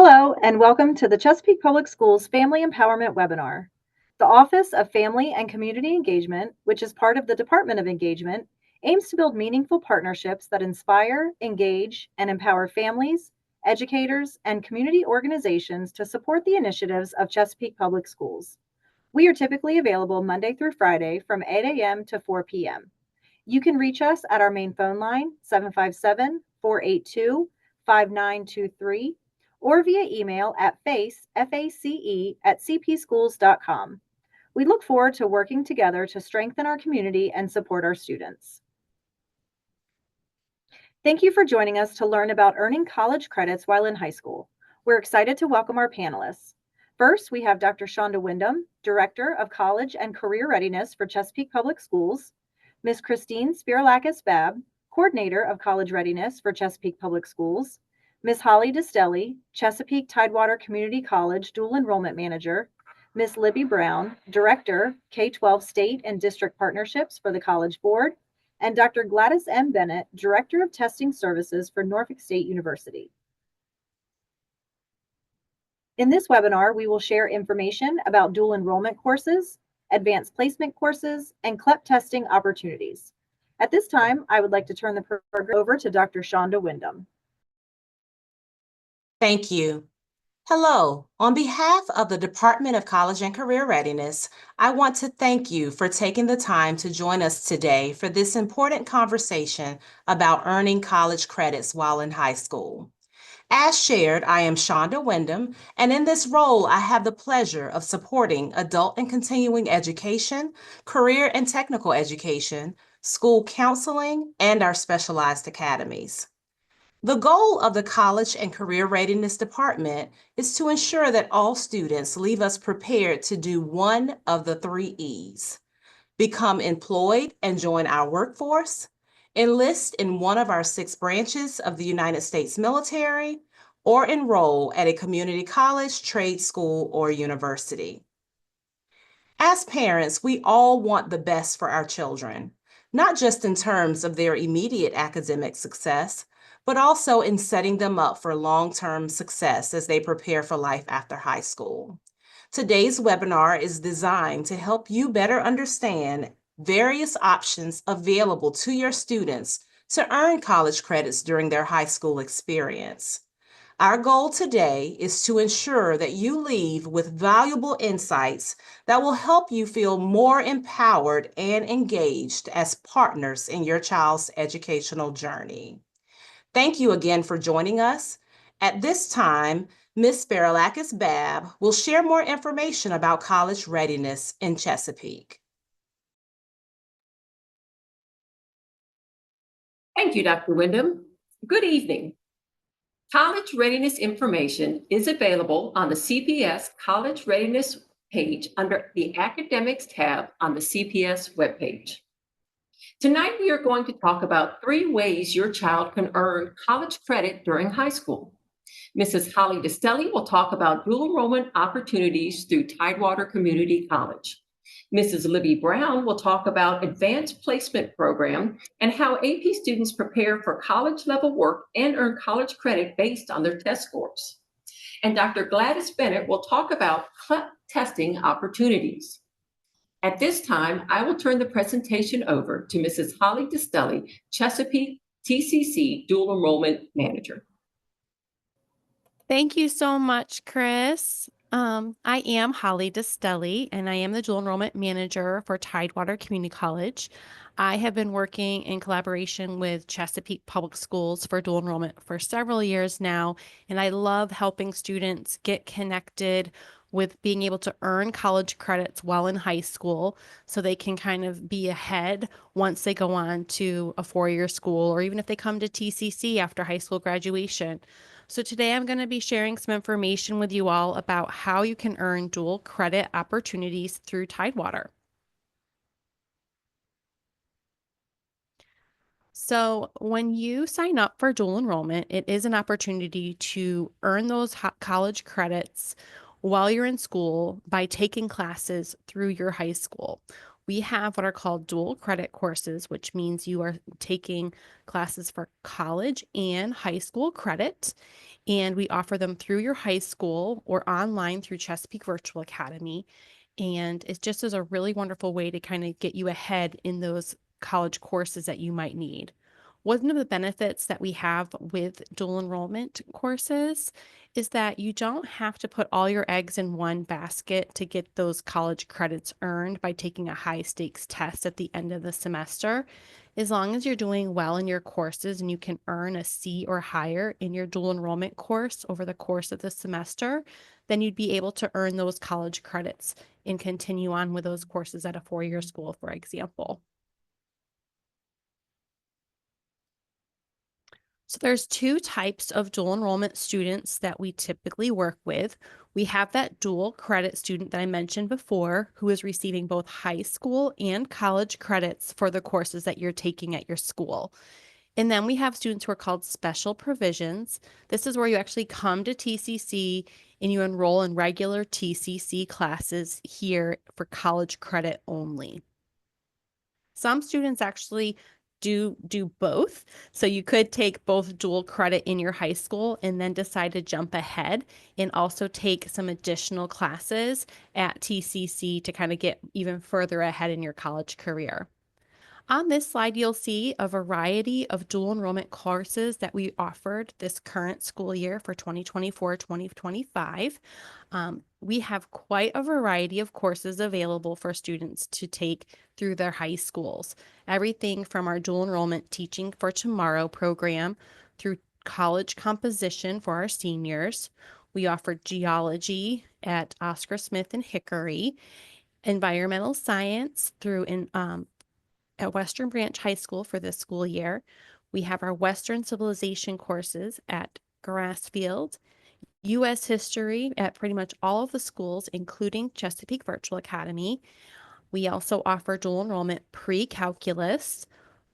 Hello, and welcome to the Chesapeake Public Schools Family Empowerment Webinar. The Office of Family and Community Engagement, which is part of the Department of Engagement, aims to build meaningful partnerships that inspire, engage, and empower families, educators, and community organizations to support the initiatives of Chesapeake Public Schools. We are typically available Monday through Friday from 8 a.m. to 4 p.m. You can reach us at our main phone line, 757 482 5923, or via email at face, FACE, at cpschools.com. We look forward to working together to strengthen our community and support our students. Thank you for joining us to learn about earning college credits while in high school. We're excited to welcome our panelists. First, we have Dr. Shonda Wyndham, Director of College and Career Readiness for Chesapeake Public Schools, Ms. Christine Spiralakis-Babb, Coordinator of College Readiness for Chesapeake Public Schools, Ms. Holly Distelli, Chesapeake Tidewater Community College Dual Enrollment Manager, Ms. Libby Brown, Director, K-12 State and District Partnerships for the College Board, and Dr. Gladys M. Bennett, Director of Testing Services for Norfolk State University. In this webinar, we will share information about dual enrollment courses, advanced placement courses, and CLEP testing opportunities. At this time, I would like to turn the program over to Dr. Shonda Wyndham. Thank you. Hello. On behalf of the Department of College and Career Readiness, I want to thank you for taking the time to join us today for this important conversation about earning college credits while in high school. As shared, I am Shonda Wyndham, and in this role, I have the pleasure of supporting adult and continuing education, career and technical education, school counseling, and our specialized academies. The goal of the College and Career Readiness Department is to ensure that all students leave us prepared to do one of the 3 E's: become employed and join our workforce, enlist in one of our 6 branches of the United States military, or enroll at a community college, trade school, or university. As parents, we all want the best for our children, not just in terms of their immediate academic success, but also in setting them up for long-term success as they prepare for life after high school. Today's webinar is designed to help you better understand various options available to your students to earn college credits during their high school experience. Our goal today is to ensure that you leave with valuable insights that will help you feel more empowered and engaged as partners in your child's educational journey. Thank you again for joining us. At this time, Ms. Spiralakis-Babb will share more information about college readiness in Chesapeake. Thank you, Dr. Wyndham. Good evening. College readiness information is available on the CPS College Readiness page under the Academics tab on the CPS webpage. Tonight, we are going to talk about 3 ways your child can earn college credit during high school. Mrs. Holly Distelli will talk about dual enrollment opportunities through Tidewater Community College. Mrs. Libby Brown will talk about advanced placement program and how AP students prepare for college level work and earn college credit based on their test scores. And Dr. Gladys Bennett will talk about CLEP testing opportunities. At this time, I will turn the presentation over to Mrs. Holly Distelli, Chesapeake TCC Dual Enrollment Manager. Thank you so much, Chris. I am Holly Distelli, and I am the Dual Enrollment Manager for Tidewater Community College. I have been working in collaboration with Chesapeake Public Schools for dual enrollment for several years now, and I love helping students get connected with being able to earn college credits while in high school so they can kind of be ahead once they go on to a 4-year school, or even if they come to TCC after high school graduation. So today I'm going to be sharing some information with you all about how you can earn dual credit opportunities through Tidewater. So when you sign up for dual enrollment, it is an opportunity to earn those college credits while you're in school by taking classes through your high school. We have what are called dual credit courses, which means you are taking classes for college and high school credit. And we offer them through your high school or online through Chesapeake Virtual Academy. And it just is a really wonderful way to kind of get you ahead in those college courses that you might need. One of the benefits that we have with dual enrollment courses is that you don't have to put all your eggs in one basket to get those college credits earned by taking a high stakes test at the end of the semester. As long as you're doing well in your courses and you can earn a C or higher in your dual enrollment course over the course of the semester, then you'd be able to earn those college credits and continue on with those courses at a four-year school, for example. So there's two types of dual enrollment students that we typically work with. We have that dual credit student that I mentioned before, who is receiving both high school and college credits for the courses that you're taking at your school. And then we have students who are called special provisions. This is where you actually come to TCC and you enroll in regular TCC classes here for college credit only. Some students actually do both. So you could take both dual credit in your high school and then decide to jump ahead and also take some additional classes at TCC to kind of get even further ahead in your college career. On this slide, you'll see a variety of dual enrollment courses that we offered this current school year for 2024-2025. We have quite a variety of courses available for students to take through their high schools. Everything from our dual enrollment Teaching for Tomorrow program through college composition for our seniors. We offer geology at Oscar Smith and Hickory, environmental science through at Western Branch High School for this school year. We have our Western Civilization courses at Grassfield, U.S. History at pretty much all of the schools, including Chesapeake Virtual Academy. We also offer dual enrollment pre-calculus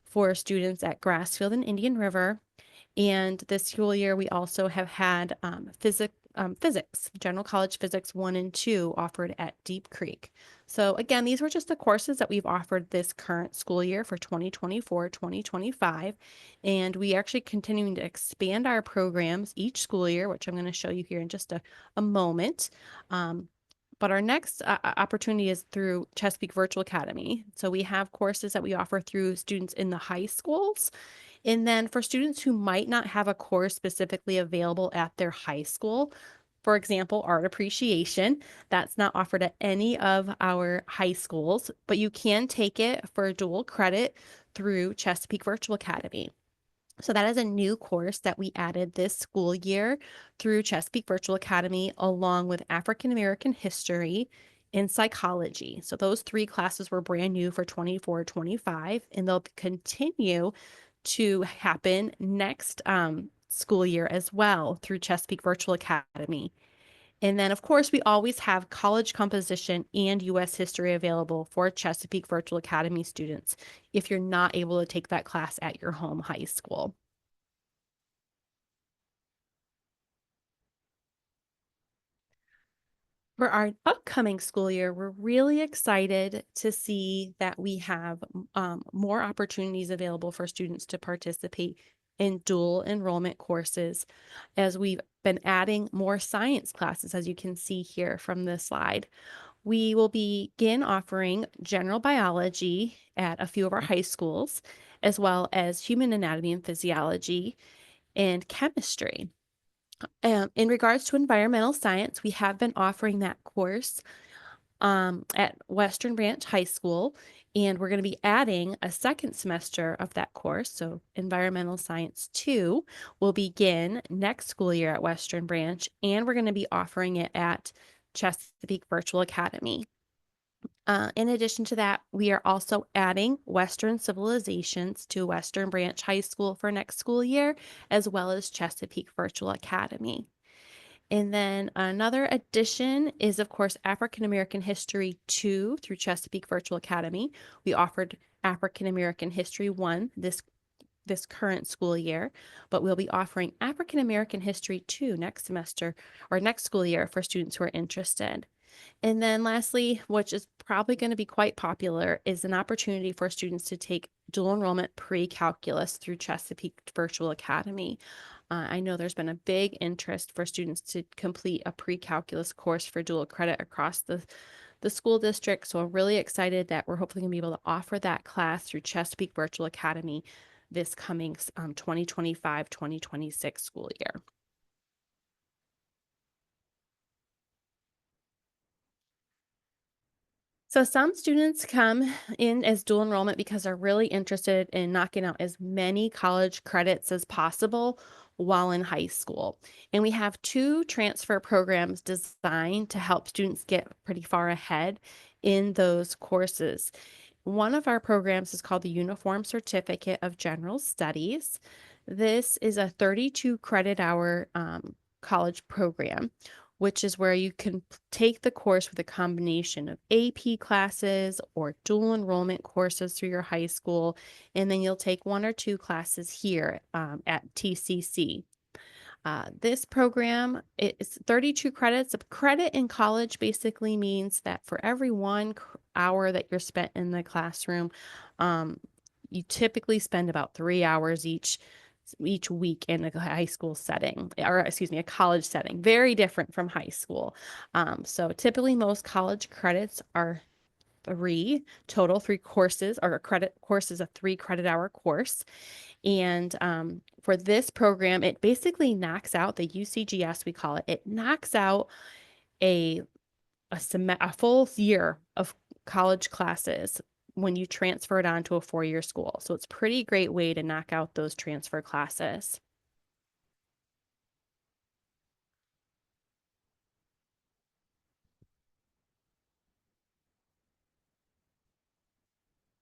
for students at Grassfield and Indian River. And this school year, we also have had physics, General College Physics 1 and 2 offered at Deep Creek. So again, these were just the courses that we've offered this current school year for 2024-2025. And we are actually continuing to expand our programs each school year, which I'm going to show you here in just a moment. But our next opportunity is through Chesapeake Virtual Academy. So we have courses that we offer through students in the high schools. And then for students who might not have a course specifically available at their high school, for example, art appreciation, that's not offered at any of our high schools, but you can take it for dual credit through Chesapeake Virtual Academy. So that is a new course that we added this school year through Chesapeake Virtual Academy, along with African American history and psychology. So those three classes were brand new for 24-25, and they'll continue to happen next school year as well through Chesapeake Virtual Academy. And then, of course, we always have college composition and U.S. history available for Chesapeake Virtual Academy students if you're not able to take that class at your home high school. For our upcoming school year, we're really excited to see that we have more opportunities available for students to participate in dual enrollment courses, as we've been adding more science classes, as you can see here from this slide. We will begin offering general biology at a few of our high schools, as well as human anatomy and physiology and chemistry. In regards to environmental science, we have been offering that course at Western Branch High School, and we're going to be adding a second semester of that course. So Environmental Science 2 will begin next school year at Western Branch, and we're going to be offering it at Chesapeake Virtual Academy. In addition to that, we are also adding Western Civilizations to Western Branch High School for next school year, as well as Chesapeake Virtual Academy. And then another addition is, of course, African American History 2 through Chesapeake Virtual Academy. We offered African American History 1 this current school year, but we'll be offering African American History 2 next semester or next school year for students who are interested. And then lastly, which is probably going to be quite popular, is an opportunity for students to take dual enrollment pre-calculus through Chesapeake Virtual Academy. I know there's been a big interest for students to complete a pre-calculus course for dual credit across the school district. So I'm really excited that we're hopefully going to be able to offer that class through Chesapeake Virtual Academy this coming 2025-2026 school year. So some students come in as dual enrollment because they're really interested in knocking out as many college credits as possible while in high school. And we have two transfer programs designed to help students get pretty far ahead in those courses. One of our programs is called the Uniform Certificate of General Studies. This is a 32 credit hour college program, which is where you can take the course with a combination of AP classes or dual enrollment courses through your high school, and then you'll take one or two classes here at TCC. This program is 32 credits. A credit in college basically means that for every 1 hour that you're spent in the classroom, you typically spend about 3 hours each week in a high school setting, or excuse me, a college setting. Very different from high school. So typically most college credits are three courses, or a credit course is a 3 credit hour course. And for this program, it basically knocks out the UCGS, we call it. It knocks out a full year of college classes when you transfer it onto a 4-year school. So it's a pretty great way to knock out those transfer classes.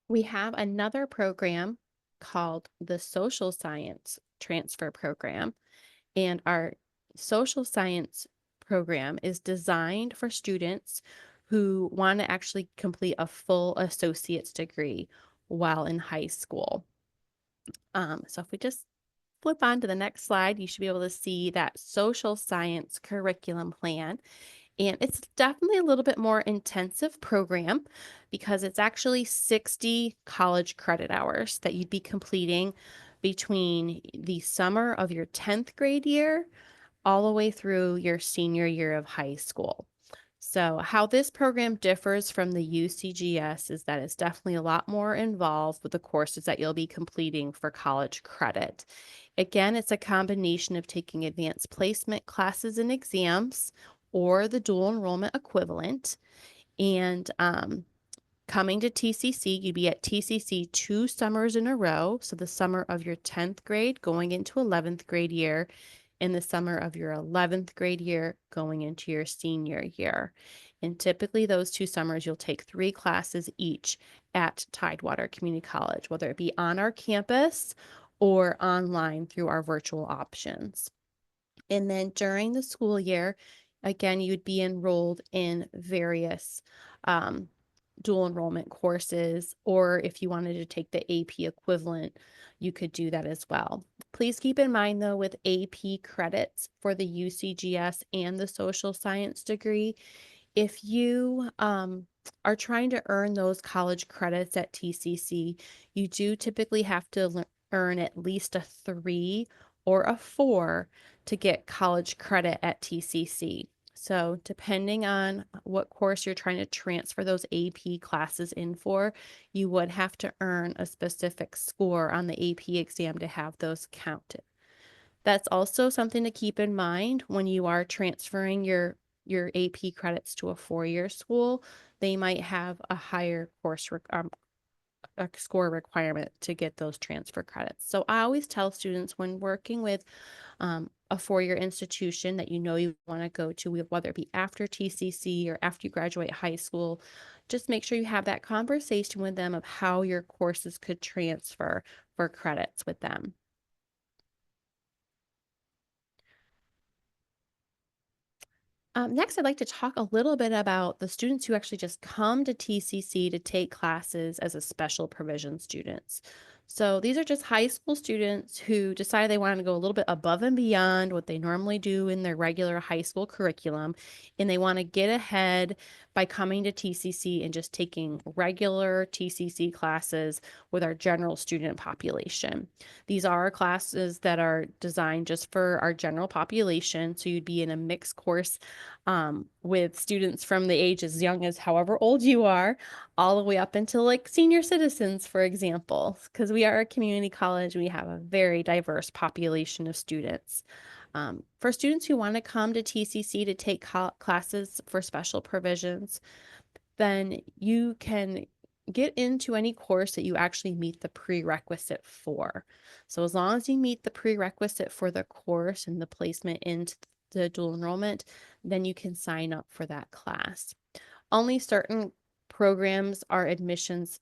We have another program called the Social Science Transfer Program, and our social science program is designed for students who want to actually complete a full associate's degree while in high school. So if we just flip on to the next slide, you should be able to see that social science curriculum plan. And it's definitely a little bit more intensive program because it's actually 60 college credit hours that you'd be completing between the summer of your 10th grade year all the way through your senior year of high school. So how this program differs from the UCGS is that it's definitely a lot more involved with the courses that you'll be completing for college credit. Again, it's a combination of taking advanced placement classes and exams or the dual enrollment equivalent. And coming to TCC, you'd be at TCC 2 summers in a row. So the summer of your 10th grade going into 11th grade year, in the summer of your 11th grade year going into your senior year. And typically those 2 summers, you'll take 3 classes each at Tidewater Community College, whether it be on our campus or online through our virtual options. And then during the school year, again, you'd be enrolled in various dual enrollment courses, or if you wanted to take the AP equivalent, you could do that as well. Please keep in mind though, with AP credits for the UCGS and the social science degree, if you are trying to earn those college credits at TCC, you do typically have to earn at least a 3 or a 4 to get college credit at TCC. So depending on what course you're trying to transfer those AP classes in for, you would have to earn a specific score on the AP exam to have those counted. That's also something to keep in mind when you are transferring your AP credits to a 4-year school. They might have a higher a score requirement to get those transfer credits. So I always tell students when working with a 4-year institution that you know you want to go to, whether it be after TCC or after you graduate high school, just make sure you have that conversation with them of how your courses could transfer for credits with them. Next, I'd like to talk a little bit about the students who actually just come to TCC to take classes as a special provision students. So these are just high school students who decided they wanted to go a little bit above and beyond what they normally do in their regular high school curriculum. And they want to get ahead by coming to TCC and just taking regular TCC classes with our general student population. These are classes that are designed just for our general population. So you'd be in a mixed course with students from the age as young as however old you are, all the way up until like senior citizens, for example, because we are a community college. We have a very diverse population of students. For students who want to come to TCC to take classes for special provisions, then you can get into any course that you actually meet the prerequisite for. So as long as you meet the prerequisite for the course and the placement into the dual enrollment, then you can sign up for that class. Only certain programs are admissions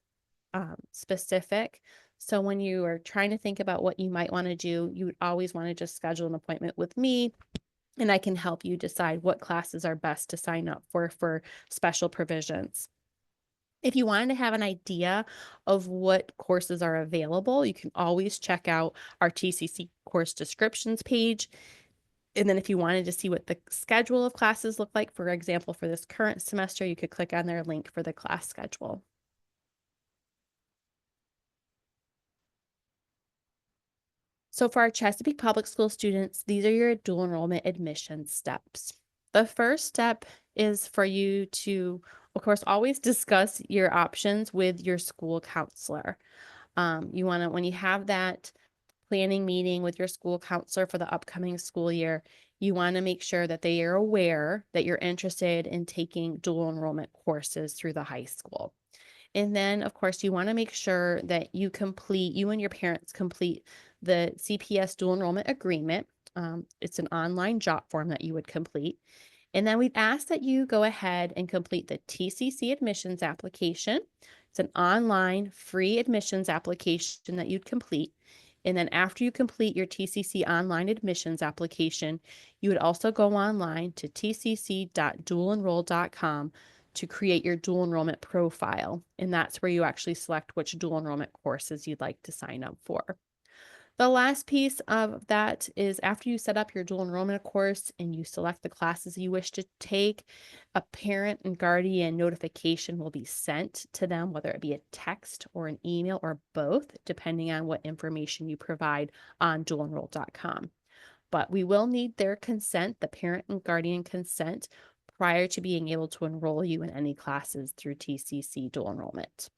specific. So when you are trying to think about what you might want to do, you would always want to just schedule an appointment with me, and I can help you decide what classes are best to sign up for special provisions. If you wanted to have an idea of what courses are available, you can always check out our TCC course descriptions page. And then if you wanted to see what the schedule of classes look like, for example, for this current semester, you could click on their link for the class schedule. So for our Chesapeake Public School students, these are your dual enrollment admission steps. The first step is for you to, of course, always discuss your options with your school counselor. You want to, when you have that planning meeting with your school counselor for the upcoming school year, you want to make sure that they are aware that you're interested in taking dual enrollment courses through the high school. And then, of course, you want to make sure that you and your parents complete the CPS dual enrollment agreement. It's an online job form that you would complete. And then we'd ask that you go ahead and complete the TCC admissions application. It's an online free admissions application that you'd complete. And then after you complete your TCC online admissions application, you would also go online to tcc.dualenroll.com to create your dual enrollment profile. And that's where you actually select which dual enrollment courses you'd like to sign up for. The last piece of that is after you set up your dual enrollment course and you select the classes you wish to take, a parent and guardian notification will be sent to them, whether it be a text or an email or both, depending on what information you provide on dualenroll.com. But we will need their consent, the parent and guardian consent, prior to being able to enroll you in any classes through TCC dual enrollment.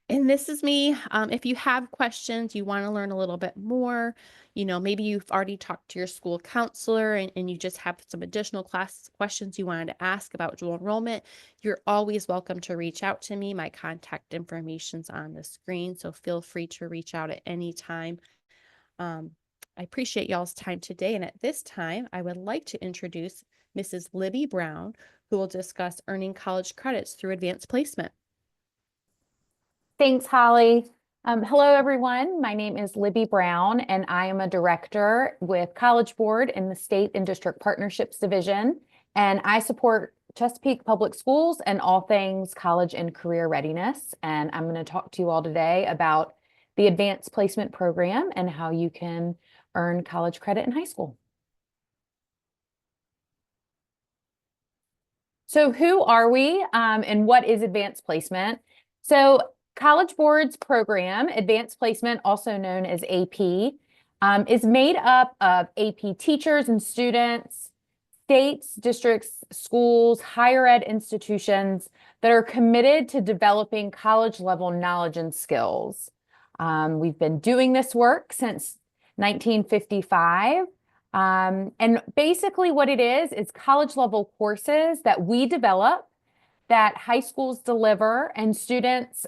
And this is me. If you have questions, you want to learn a little bit more, maybe you've already talked to your school counselor and you just have some additional questions you wanted to ask about dual enrollment, you're always welcome to reach out to me. My contact information's on the screen, so feel free to reach out at any time. I appreciate y'all's time today. And at this time, I would like to introduce Mrs. Libby Brown, who will discuss earning college credits through advanced placement. Thanks, Holly. Hello, everyone. My name is Libby Brown, and I am a director with College Board in the State and District Partnerships Division, and I support Chesapeake Public Schools and all things college and career readiness. And I'm going to talk to you all today about the Advanced Placement Program and how you can earn college credit in high school. So who are we and what is advanced placement? So College Board's program, Advanced Placement, also known as AP, is made up of AP teachers and students, states, districts, schools, higher ed institutions that are committed to developing college level knowledge and skills. We've been doing this work since 1955. And basically what it is college level courses that we develop that high schools deliver and students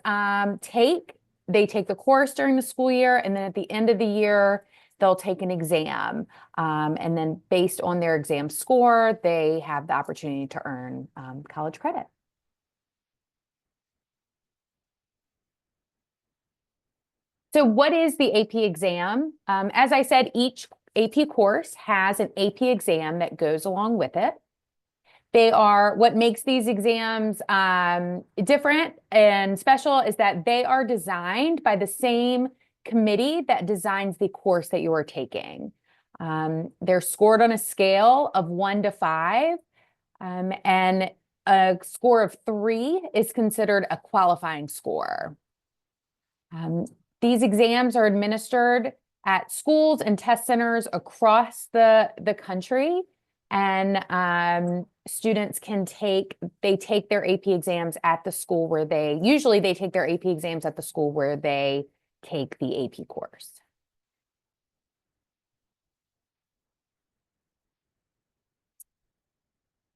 take. They take the course during the school year, and then at the end of the year, they'll take an exam. And then based on their exam score, they have the opportunity to earn college credit. So what is the AP exam? As I said, each AP course has an AP exam that goes along with it. What makes these exams different and special is that they are designed by the same committee that designs the course that you are taking. They're scored on a scale of 1 to 5, and a score of 3 is considered a qualifying score. These exams are administered at schools and test centers across the country, and students can take their AP exams at the school where they take their AP exams at the school where they take the AP course.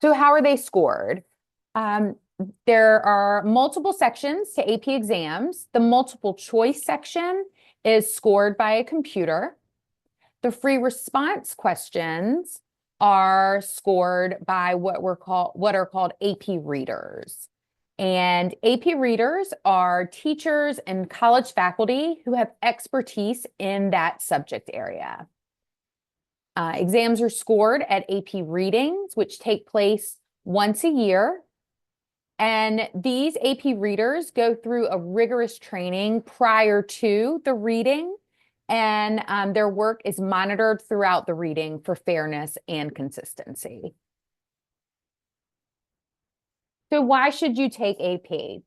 So how are they scored? There are multiple sections to AP exams. The multiple choice section is scored by a computer. The free response questions are scored by what are called AP readers. And AP readers are teachers and college faculty who have expertise in that subject area. Exams are scored at AP readings, which take place once a year. And these AP readers go through a rigorous training prior to the reading, and their work is monitored throughout the reading for fairness and consistency. So why should you take AP?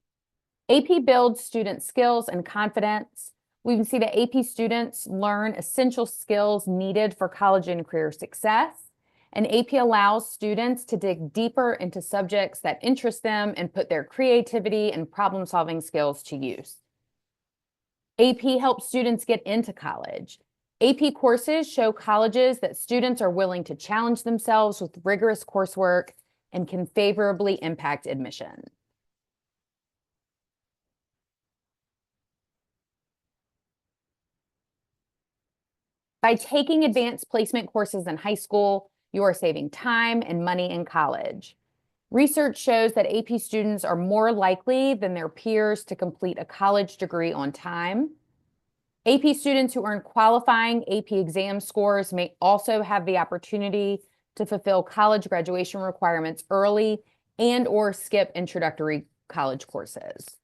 AP builds student skills and confidence. We can see that AP students learn essential skills needed for college and career success. And AP allows students to dig deeper into subjects that interest them and put their creativity and problem-solving skills to use. AP helps students get into college. AP courses show colleges that students are willing to challenge themselves with rigorous coursework and can favorably impact admission. By taking advanced placement courses in high school, you are saving time and money in college. Research shows that AP students are more likely than their peers to complete a college degree on time. AP students who earn qualifying AP exam scores may also have the opportunity to fulfill college graduation requirements early and/or skip introductory college courses.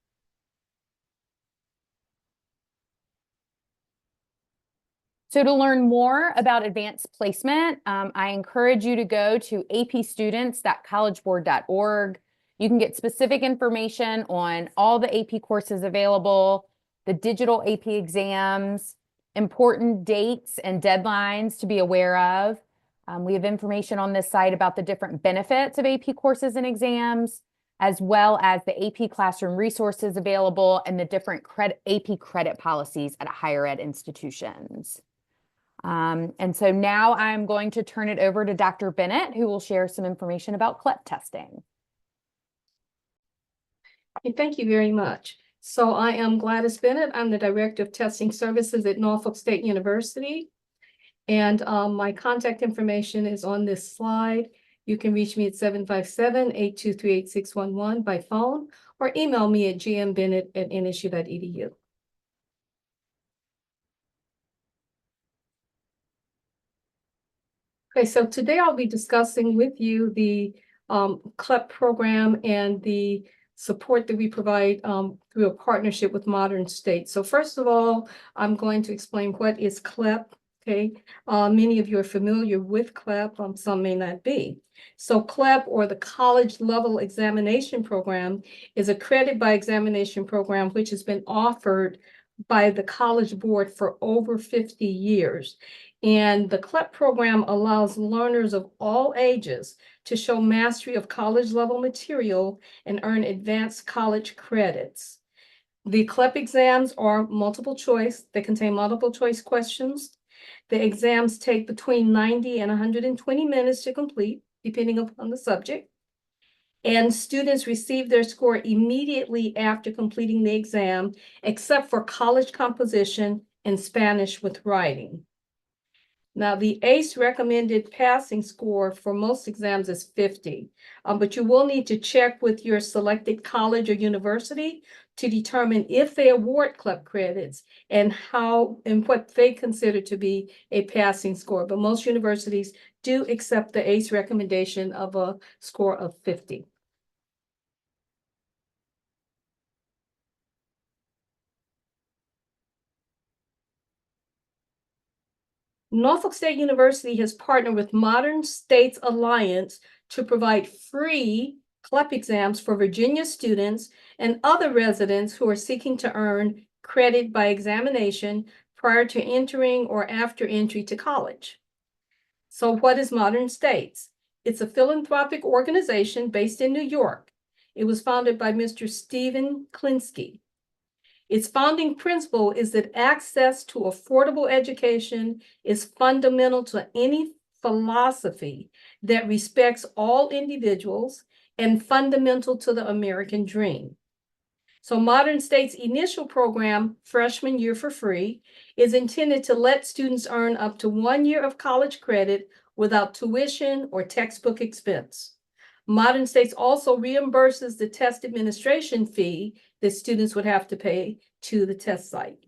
So to learn more about advanced placement, I encourage you to go to apstudents.collegeboard.org. You can get specific information on all the AP courses available, the digital AP exams, important dates and deadlines to be aware of. We have information on this site about the different benefits of AP courses and exams, as well as the AP classroom resources available and the different AP credit policies at higher ed institutions. And so now I'm going to turn it over to Dr. Bennett, who will share some information about CLEP testing. Thank you very much. So I am Gladys Bennett. I'm the Director of Testing Services at Norfolk State University. And my contact information is on this slide. You can reach me at 757-823-8611 by phone or email me at gmbennett@nsu.edu. Okay, so today I'll be discussing with you the CLEP program and the support that we provide through a partnership with Modern State. So first of all, I'm going to explain what is CLEP. Okay, many of you are familiar with CLEP, some may not be. So CLEP, or the College Level Examination Program, is a credit by examination program which has been offered by the College Board for over 50 years. And the CLEP program allows learners of all ages to show mastery of college level material and earn advanced college credits. The CLEP exams are multiple choice. They contain multiple choice questions. The exams take between 90 and 120 minutes to complete, depending upon the subject. And students receive their score immediately after completing the exam, except for college composition and Spanish with writing. Now, the ACE recommended passing score for most exams is 50, but you will need to check with your selected college or university to determine if they award CLEP credits and what they consider to be a passing score. But most universities do accept the ACE recommendation of a score of 50. Norfolk State University has partnered with Modern States Alliance to provide free CLEP exams for Virginia students and other residents who are seeking to earn credit by examination prior to entering or after entry to college. So what is Modern States? It's a philanthropic organization based in New York. It was founded by Mr. Stephen Klinsky. Its founding principle is that access to affordable education is fundamental to any philosophy that respects all individuals and fundamental to the American dream. So Modern State's initial program, Freshman Year for Free, is intended to let students earn up to 1 year of college credit without tuition or textbook expense. Modern States also reimburses the test administration fee that students would have to pay to the test site.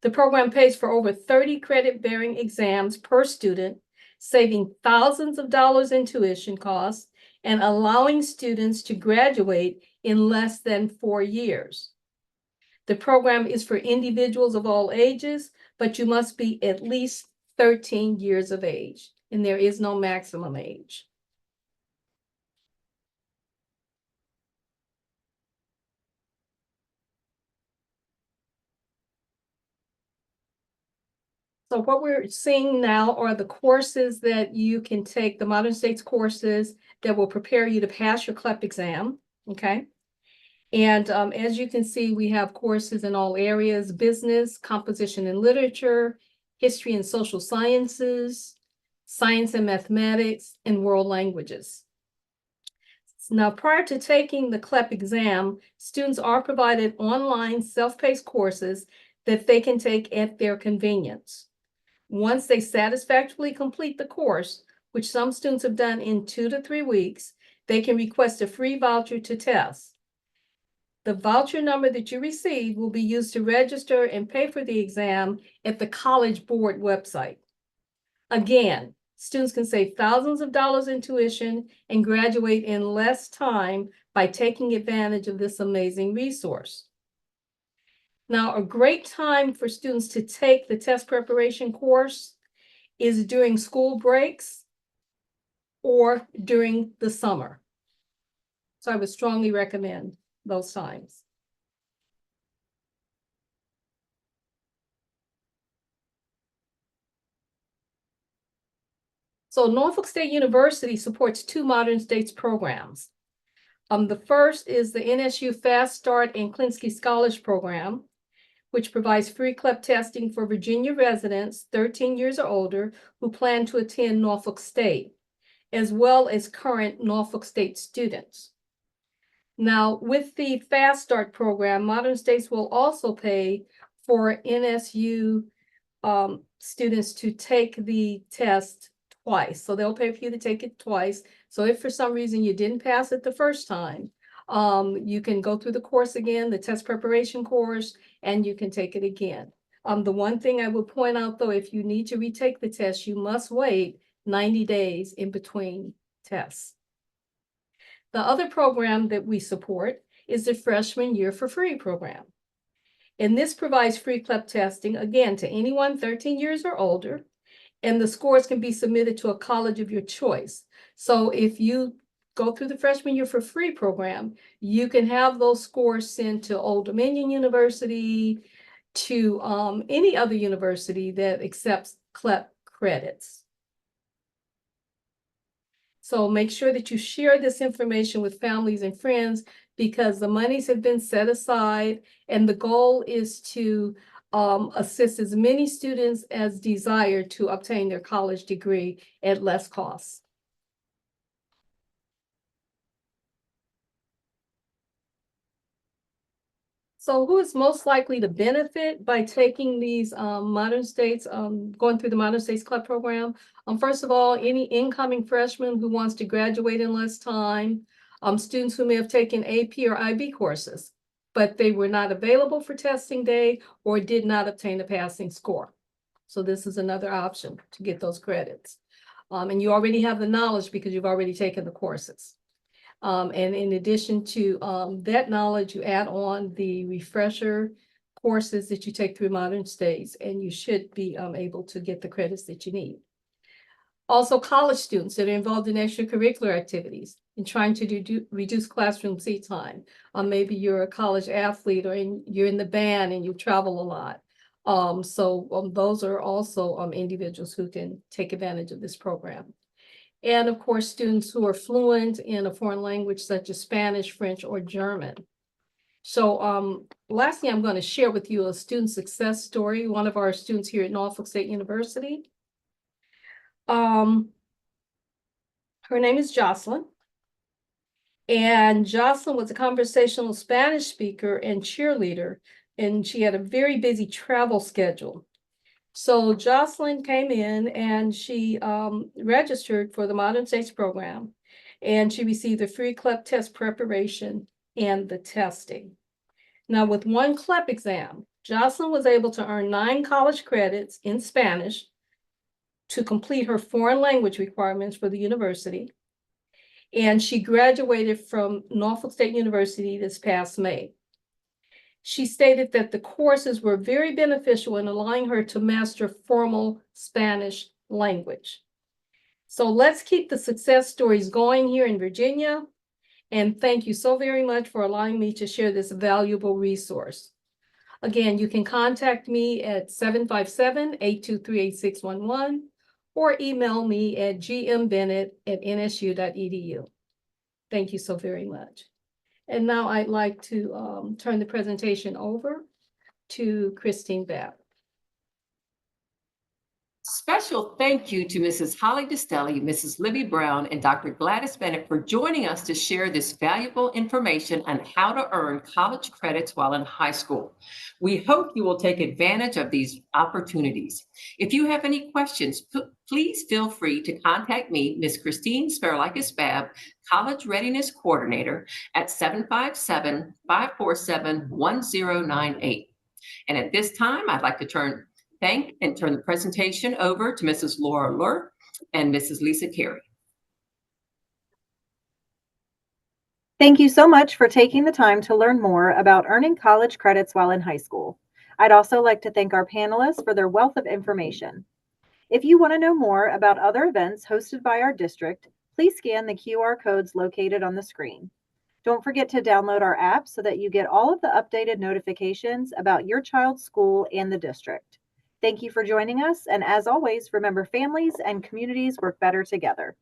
The program pays for over 30 credit-bearing exams per student, saving thousands of dollars in tuition costs and allowing students to graduate in less than 4 years. The program is for individuals of all ages, but you must be at least 13 years of age, and there is no maximum age. So what we're seeing now are the courses that you can take, the Modern States courses that will prepare you to pass your CLEP exam, okay? And as you can see, we have courses in all areas: business, composition and literature, history and social sciences, science and mathematics, and world languages. Now, prior to taking the CLEP exam, students are provided online self-paced courses that they can take at their convenience. Once they satisfactorily complete the course, which some students have done in 2 to 3 weeks, they can request a free voucher to test. The voucher number that you receive will be used to register and pay for the exam at the College Board website. Again, students can save thousands of dollars in tuition and graduate in less time by taking advantage of this amazing resource. Now, a great time for students to take the test preparation course is during school breaks or during the summer. So I would strongly recommend those times. So Norfolk State University supports 2 Modern States programs. The first is the NSU Fast Start and Klinsky Scholars Program, which provides free CLEP testing for Virginia residents 13 years or older who plan to attend Norfolk State, as well as current Norfolk State students. Now, with the Fast Start program, Modern States will also pay for NSU students to take the test twice. So they'll pay for you to take it twice. So if for some reason you didn't pass it the first time, you can go through the course again, the test preparation course, and you can take it again. The one thing I would point out, though, if you need to retake the test, you must wait 90 days in between tests. The other program that we support is the Freshman Year for Free program. And this provides free CLEP testing, again, to anyone 13 years or older, and the scores can be submitted to a college of your choice. So if you go through the Freshman Year for Free program, you can have those scores sent to Old Dominion University, to any other university that accepts CLEP credits. So make sure that you share this information with families and friends, because the monies have been set aside and the goal is to assist as many students as desire to obtain their college degree at less cost. So who is most likely to benefit by taking these Modern States, going through the Modern States CLEP program? First of all, any incoming freshman who wants to graduate in less time, students who may have taken AP or IB courses, but they were not available for testing day or did not obtain a passing score. So this is another option to get those credits. And you already have the knowledge because you've already taken the courses. And in addition to that knowledge, you add on the refresher courses that you take through Modern States, and you should be able to get the credits that you need. Also, college students that are involved in extracurricular activities and trying to reduce classroom seat time. Maybe you're a college athlete or you're in the band and you travel a lot. Those are also individuals who can take advantage of this program. And of course, students who are fluent in a foreign language such as Spanish, French, or German. So lastly, I'm going to share with you a student success story. One of our students here at Norfolk State University. Her name is Jocelyn. And Jocelyn was a conversational Spanish speaker and cheerleader, and she had a very busy travel schedule. So Jocelyn came in and she registered for the Modern States program, and she received the free CLEP test preparation and the testing. Now, with one CLEP exam, Jocelyn was able to earn 9 college credits in Spanish to complete her foreign language requirements for the university. And she graduated from Norfolk State University this past May. She stated that the courses were very beneficial in allowing her to master formal Spanish language. So let's keep the success stories going here in Virginia. And thank you so very much for allowing me to share this valuable resource. Again, you can contact me at 757-823-8611 or email me at gmbennett@nsu.edu. Thank you so very much. And now I'd like to turn the presentation over to Christine Babb. Special thank you to Mrs. Holly Distelli, Mrs. Libby Brown, and Dr. Gladys Bennett for joining us to share this valuable information on how to earn college credits while in high school. We hope you will take advantage of these opportunities. If you have any questions, please feel free to contact me, Ms. Christine Sparlikis Babb, College Readiness Coordinator at 757-547-1098. And at this time, I'd like to turn the presentation over to Mrs. Laura Lurk and Mrs. Lisa Carey. Thank you so much for taking the time to learn more about earning college credits while in high school. I'd also like to thank our panelists for their wealth of information. If you want to know more about other events hosted by our district, please scan the QR codes located on the screen. Don't forget to download our app so that you get all of the updated notifications about your child's school and the district. Thank you for joining us, and as always, remember families and communities work better together.